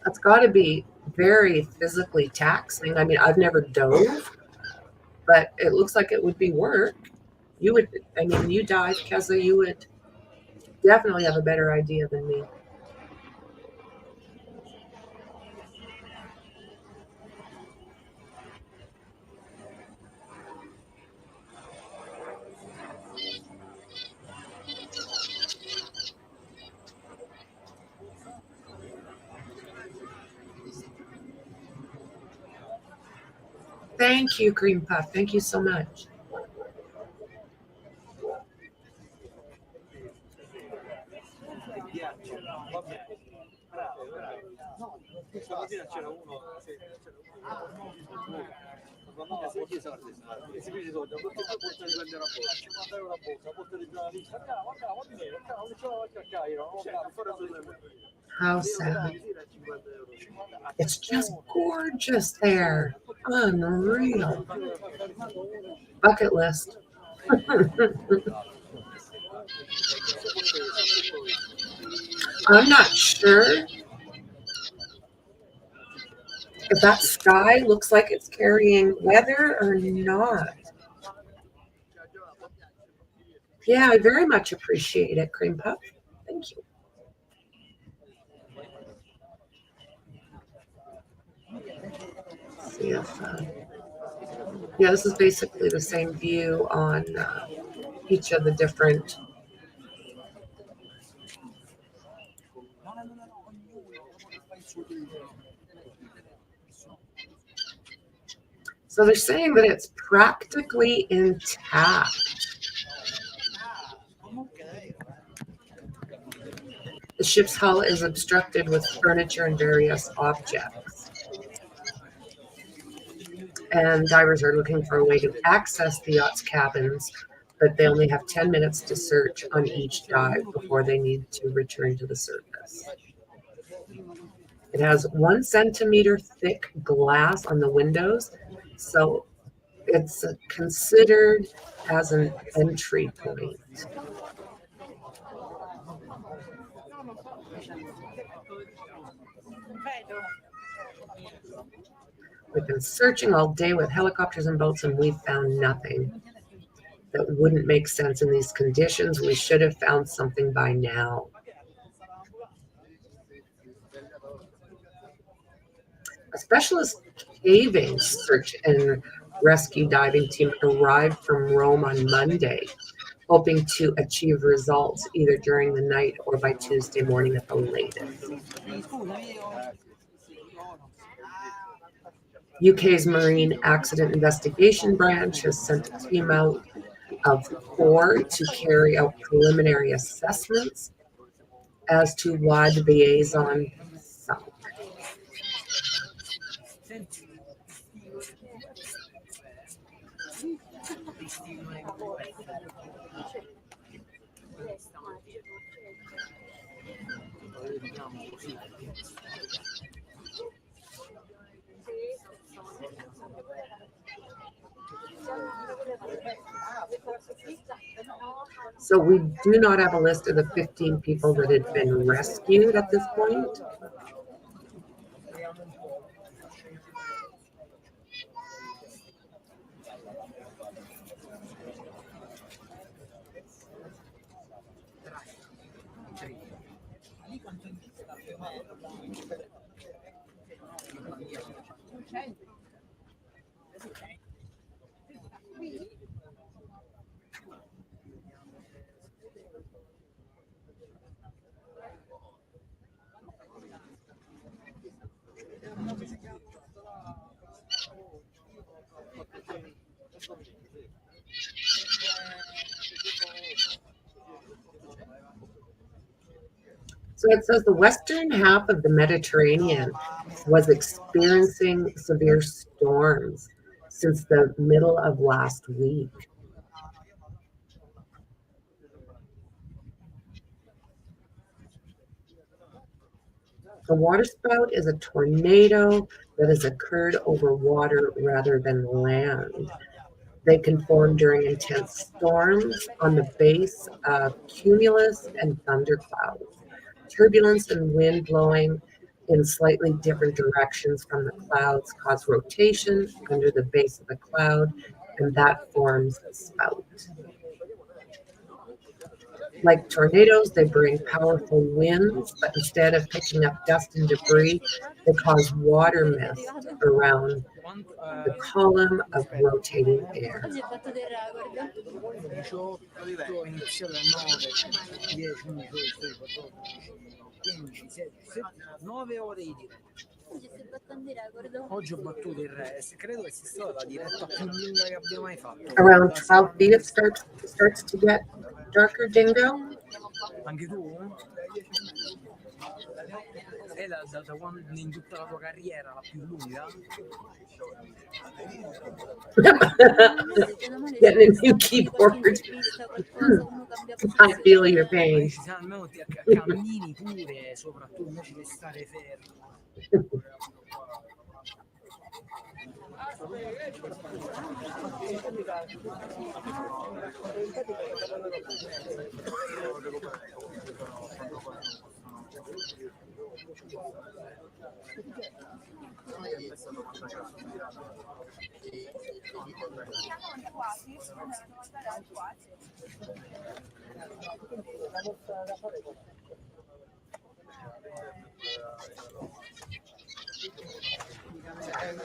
Speaker 3: That's got to be very physically taxing. I mean, I've never dove, but it looks like it would be work. You would, I mean, you dive, Keza, you would definitely have a better idea than me. Thank you, Cream Puff. Thank you so much. How sad. It's just gorgeous there. Unreal. Bucket list. I'm not sure if that sky looks like it's carrying weather or not. Yeah, I very much appreciate it, Cream Puff. Thank you. See if, yeah, this is basically the same view on each of the different. So they're saying that it's practically intact. The ship's hull is obstructed with furniture and various objects. And divers are looking for a way to access the yacht's cabins, but they only have 10 minutes to search on each dive before they need to return to the surface. It has 1 centimeter thick glass on the windows, so it's considered as an entry point. We've been searching all day with helicopters and boats, and we've found nothing that wouldn't make sense in these conditions. We should have found something by now. A specialist caving search and rescue diving team arrived from Rome on Monday, hoping to achieve results either during the night or by Tuesday morning at the latest. UK's Marine Accident Investigation Branch has sent a team out of 4 to carry out preliminary assessments as to why the liaison sunk. So we do not have a list of the 15 people that had been rescued at this point. So it says the western half of the Mediterranean was experiencing severe storms since the middle of last week. A waterspout is a tornado that has occurred over water rather than land. They can form during intense storms on the base of cumulus and thunderclouds. Turbulence and wind blowing in slightly different directions from the clouds cause rotation under the base of the cloud, and that forms a spout. Like tornadoes, they bring powerful winds, but instead of picking up dust and debris, they cause water mist around the column of rotating air. Around 12 feet it starts to get darker, Dingo.
Speaker 5: Anche tu? È da quando in tutta la tua carriera la più lunga?
Speaker 3: Getting a new keyboard. I feel your pain.
Speaker 5: Almeno cammini pure, soprattutto invece di stare fermo.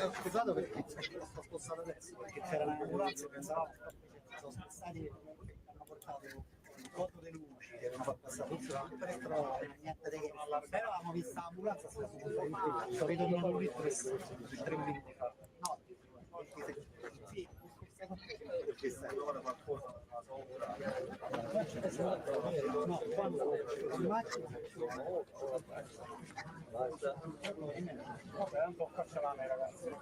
Speaker 7: Ho scusato perché sto spostato adesso, perché c'era un'ambulanza, pensavo sono spostati, hanno portato un corpo di luci che avevano fatto passare tutto davanti per però niente di che. Però avevamo visto l'ambulanza, sono ritornato un litro e 3 minuti fa. No, sì, perché stai ora qualcosa no, quando il macchina vabbè, un po' cacciavame ragazzi.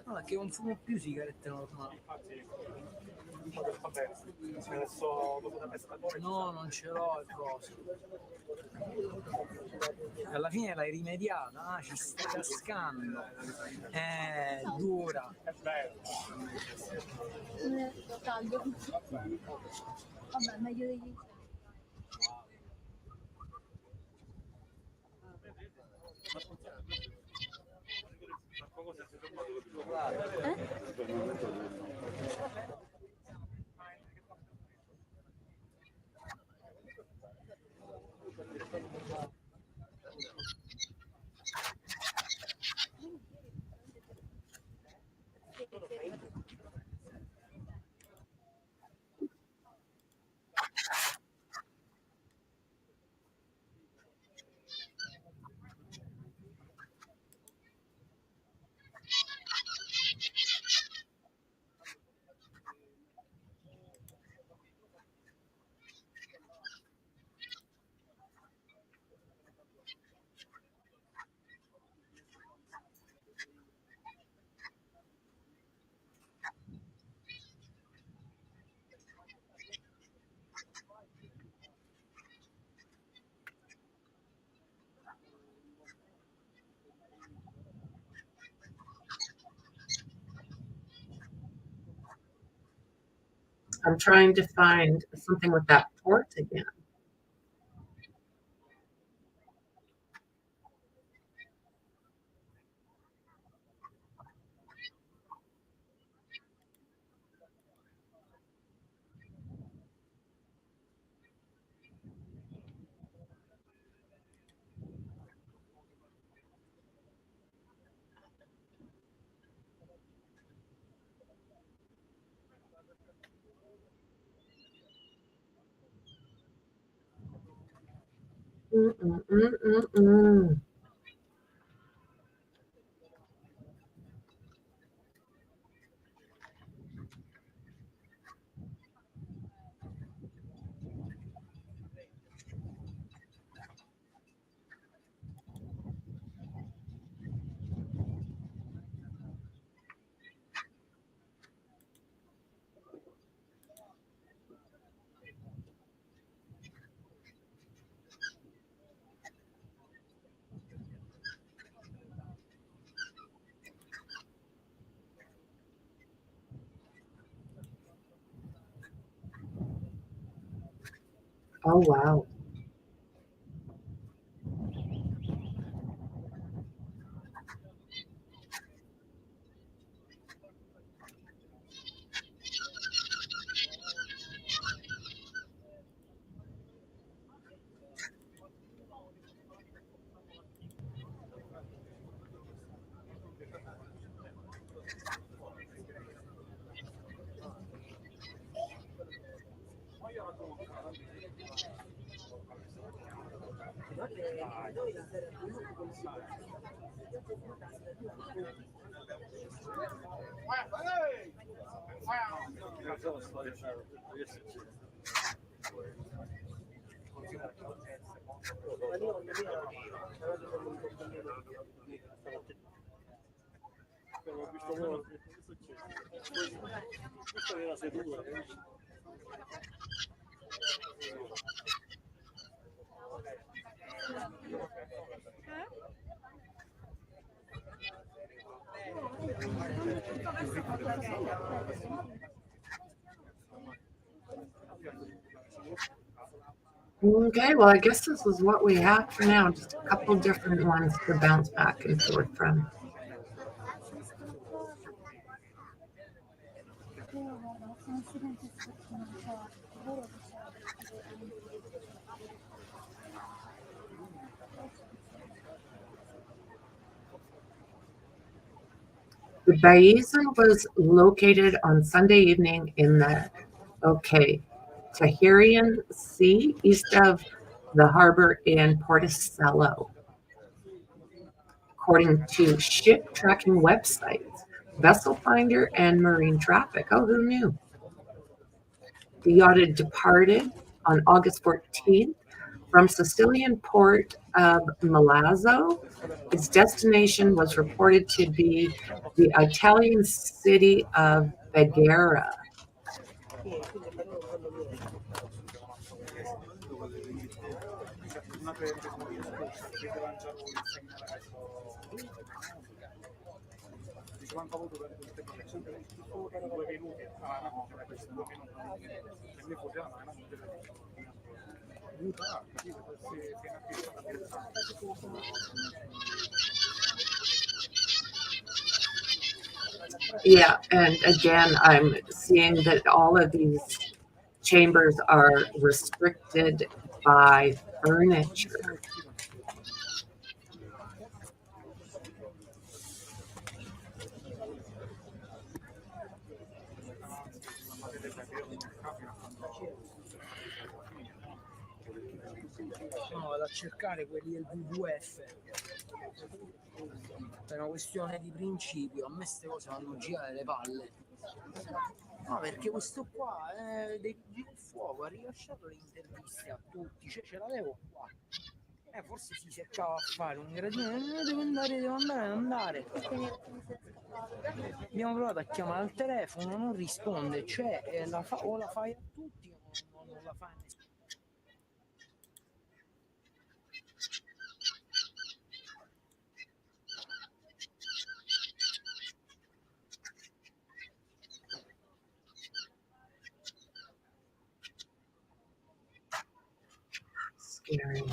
Speaker 5: No, che non fumo più sigarette normali. No, non ce l'ho il coso. Alla fine l'hai rimediata, ci stai cascando. Dura. È bello.
Speaker 4: caldo. Vabbè, meglio degli...
Speaker 3: I'm trying to find something with that port again. Mm-mm-mm-mm-mm. Oh, wow. Okay, well, I guess this is what we have for now. Just a couple different ones to bounce back and forth from. The Baeza was located on Sunday evening in the, Tahirian Sea, east of the harbor in Porticello. According to ship tracking websites, Vessel Finder, and Marine Traffic. Oh, who knew? The yacht had departed on August 14th from Sicilian port of Milazzo. Its destination was reported to be the Italian city of Bagheera. Yeah, and again, I'm seeing that all of these chambers are restricted by furniture.
Speaker 5: No, vado a cercare quelli del WWF. Per una questione di principio, a me queste cose vanno girare le palle. No, perché questo qua è dei vigili del fuoco, ha rilasciato le interviste a tutti, cioè ce l'avevo qua. Forse si cercava a fare un gradino, devo andare. Abbiamo provato a chiamare al telefono, non risponde, cioè o la fai a tutti o non la fai a nessuno.
Speaker 3: Scary.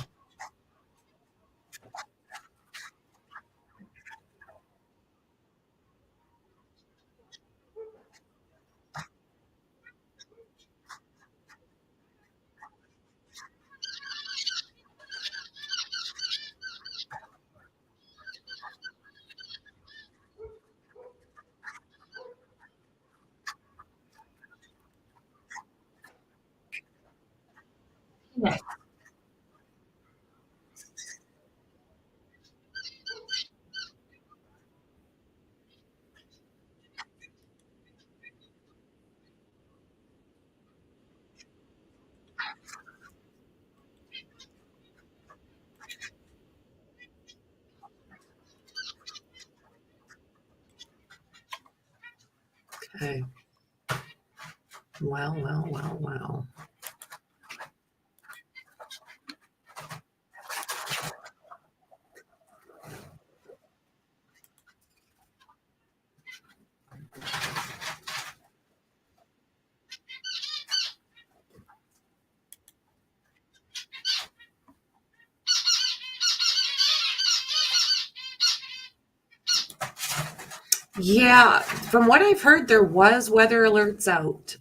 Speaker 3: Yeah. Okay. Well. Yeah, from what I've heard, there was weather alerts out.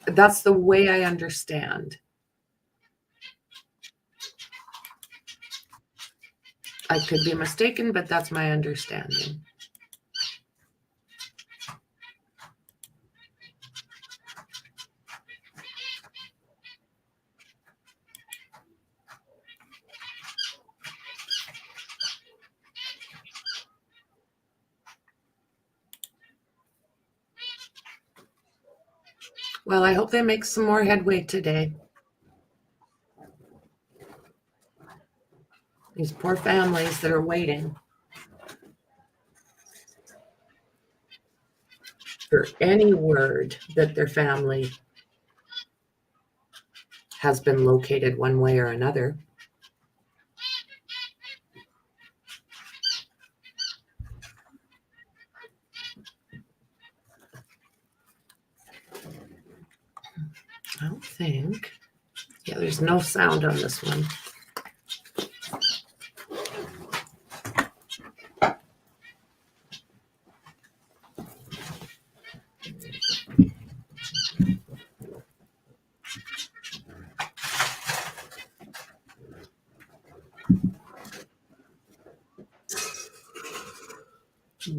Speaker 3: That's the way I understand. I could be mistaken, but that's my understanding. Well, I hope they make some more headway today. These poor families that are waiting for any word that their family has been located one way or another. I don't think. Yeah, there's no sound on this one.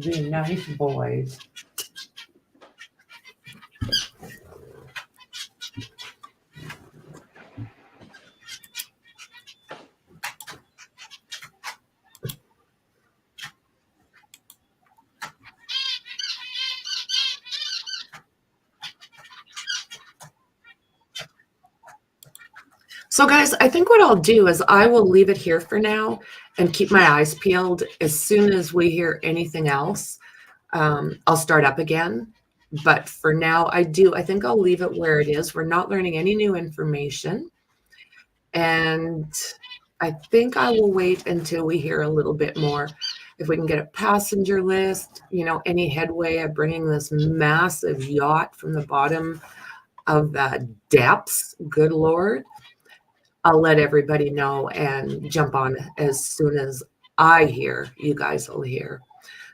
Speaker 3: Be nice boys. So guys, I think what I'll do is I will leave it here for now and keep my eyes peeled. As soon as we hear anything else, I'll start up again. But for now, I think I'll leave it where it is. We're not learning any new information. And I think I will wait until we hear a little bit more. if we can get a passenger list, you know, any headway of bringing this massive yacht from the bottom of the depths, good Lord, I'll let everybody know and jump on as soon as I hear. You guys will hear.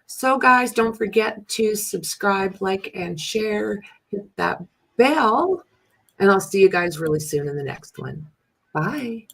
Speaker 3: So guys, don't forget to subscribe, like, and share. Hit that bell, and I'll see you guys really soon in the next one. Bye.